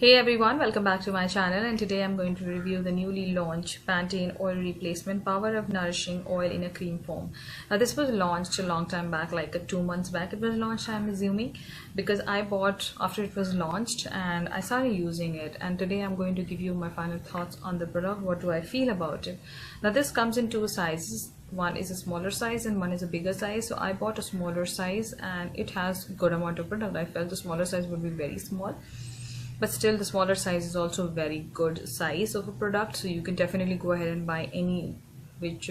Hey everyone, welcome back to my channel, and today I'm going to review the newly launched Pantene Oil Replacement Power of Nourishing Oil in a Cream Form. Now this was launched a long time back, like 2 months back it was launched, I'm assuming, because I bought after it was launched and I started using it, and today I'm going to give you my final thoughts on the product. What do I feel about it? Now this comes in two sizes. One is a smaller size and one is a bigger size. So I bought a smaller size and it has good amount of product. I felt the smaller size would be very small, but still the smaller size is also a very good size of a product, so you can definitely go ahead and buy any, which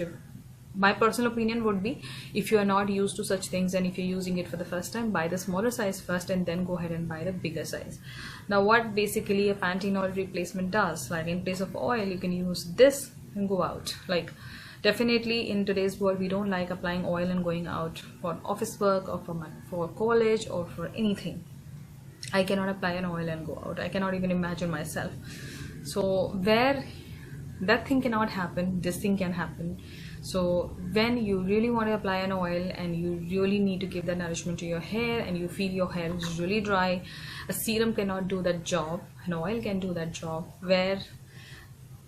my personal opinion would be, if you are not used to such things and if you're using it for the first time, buy the smaller size first and then go ahead and buy the bigger size. Now what basically a Pantene oil replacement does, like in place of oil you can use this and go out. Like definitely in today's world we don't like applying oil and going out for office work or for college or for anything. I cannot apply an oil and go out. I cannot even imagine myself. So where that thing cannot happen, this thing can happen. So when you really want to apply an oil and you really need to give that nourishment to your hair and you feel your hair is really dry, a serum cannot do that job, an oil can do that job, where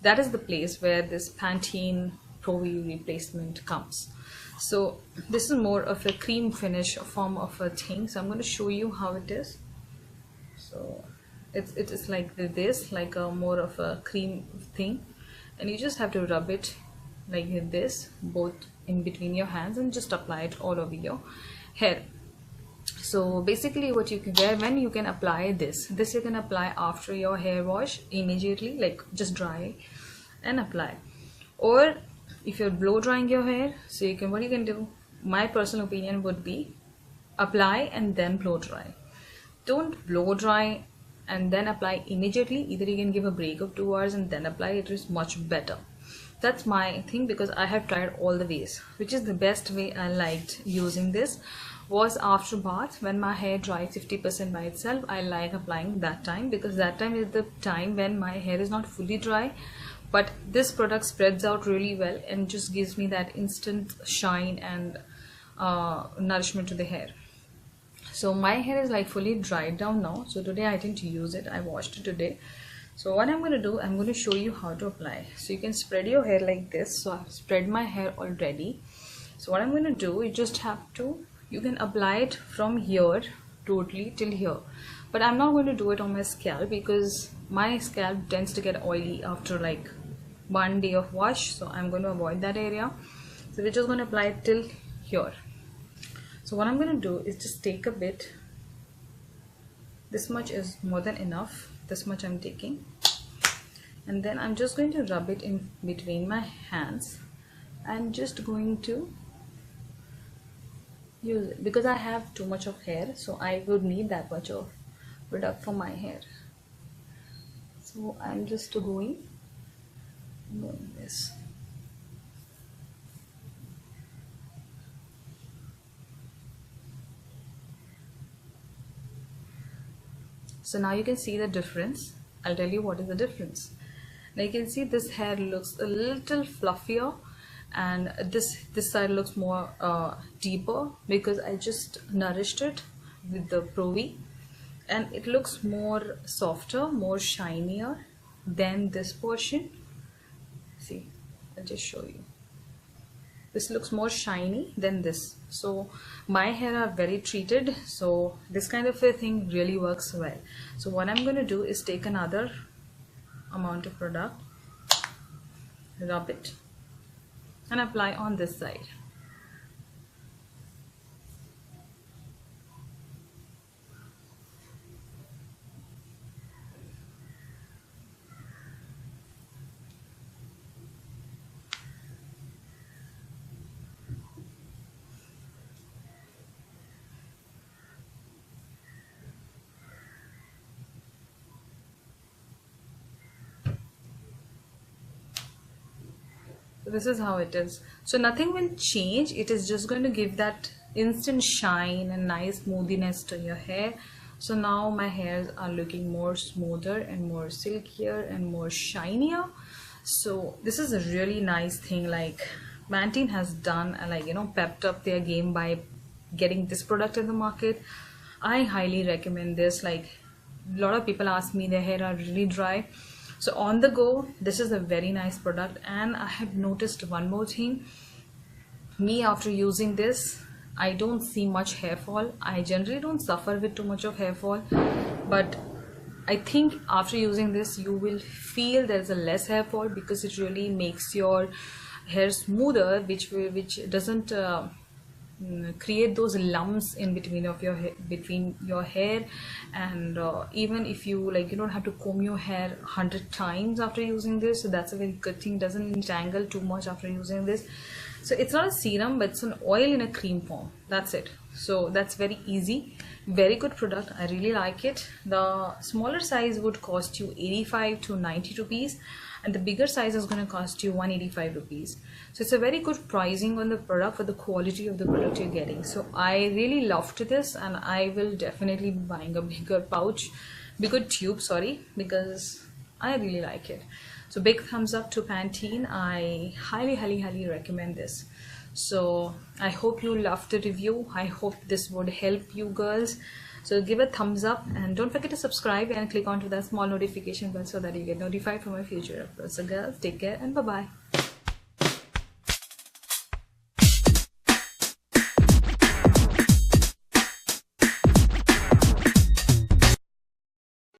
that is the place where this Pantene Pro V replacement comes. So this is more of a cream finish form of a thing. So I'm going to show you how it is. So it is like this, like a more of a cream thing, and you just have to rub it like this, both in between your hands, and just apply it all over your hair. So basically what you can wear, when you can apply this you can apply after your hair wash immediately, like just dry and apply. Or if you're blow drying your hair, so you can, what you can do, my personal opinion would be, apply and then blow dry. Don't blow dry and then apply immediately. Either you can give a break of 2 hours and then apply. It is much better. That's my thing, because I have tried all the ways. Which is the best way I liked using this was after bath, when my hair dries 50% by itself. I like applying that time, because that time is the time when my hair is not fully dry, but this product spreads out really well and just gives me that instant shine and nourishment to the hair. So my hair is like fully dried down now, so today I didn't use it, I washed it today. So what I'm going to do, I'm going to show you how to apply. So you can spread your hair like this. So I've spread my hair already. So what I'm going to do, you just have to, you can apply it from here totally till here, but I'm not going to do it on my scalp because my scalp tends to get oily after like 1 day of wash, so I'm going to avoid that area. So we're just going to apply it till here. So what I'm going to do is just take a bit. This much is more than enough. This much I'm taking. And then I'm just going to rub it in between my hands. I'm just going to use it because I have too much of hair. So I would need that much of product for my hair. So I'm just doing this. So now you can see the difference. I'll tell you what is the difference. Now you can see this hair looks a little fluffier, and this side looks more deeper because I just nourished it with the Pro V, and it looks more softer, more shinier than this portion. See, I'll just show you. This looks more shiny than this. So my hair are very treated, so this kind of a thing really works well. So what I'm going to do is take another amount of product, rub it and apply on this side. So this is how it is. So nothing will change. It is just going to give that instant shine and nice smoothiness to your hair. So now my hairs are looking more smoother and more silkier and more shinier. So this is a really nice thing. Like Pantene has done, like, you know, pepped up their game by getting this product in the market. I highly recommend this. Like a lot of people ask me their hair are really dry. So on the go, this is a very nice product. And I have noticed one more thing. Me, after using this, I don't see much hair fall. I generally don't suffer with too much of hair fall, but I think after using this you will feel there's a less hair fall, because it really makes your hair smoother, which doesn't create those lumps in between of your hair. And even if you like, you don't have to comb your hair 100 times after using this, so that's a very good thing. Doesn't entangle too much after using this. So it's not a serum, but it's an oil in a cream form. That's it. So that's very easy, very good product. I really like it. The smaller size would cost you 85 to 90 rupees, and the bigger size is going to cost you 185 rupees. So it's a very good pricing on the product for the quality of the product you're getting. So I really loved this, and I will definitely be buying a bigger tube, sorry, because I really like it. So big thumbs up to Pantene. I highly recommend this. So I hope you loved the review. I hope this would help you girls. So give a thumbs up, and don't forget to subscribe and click onto that small notification bell so that you get notified for my future uploads. So girls, take care and bye bye.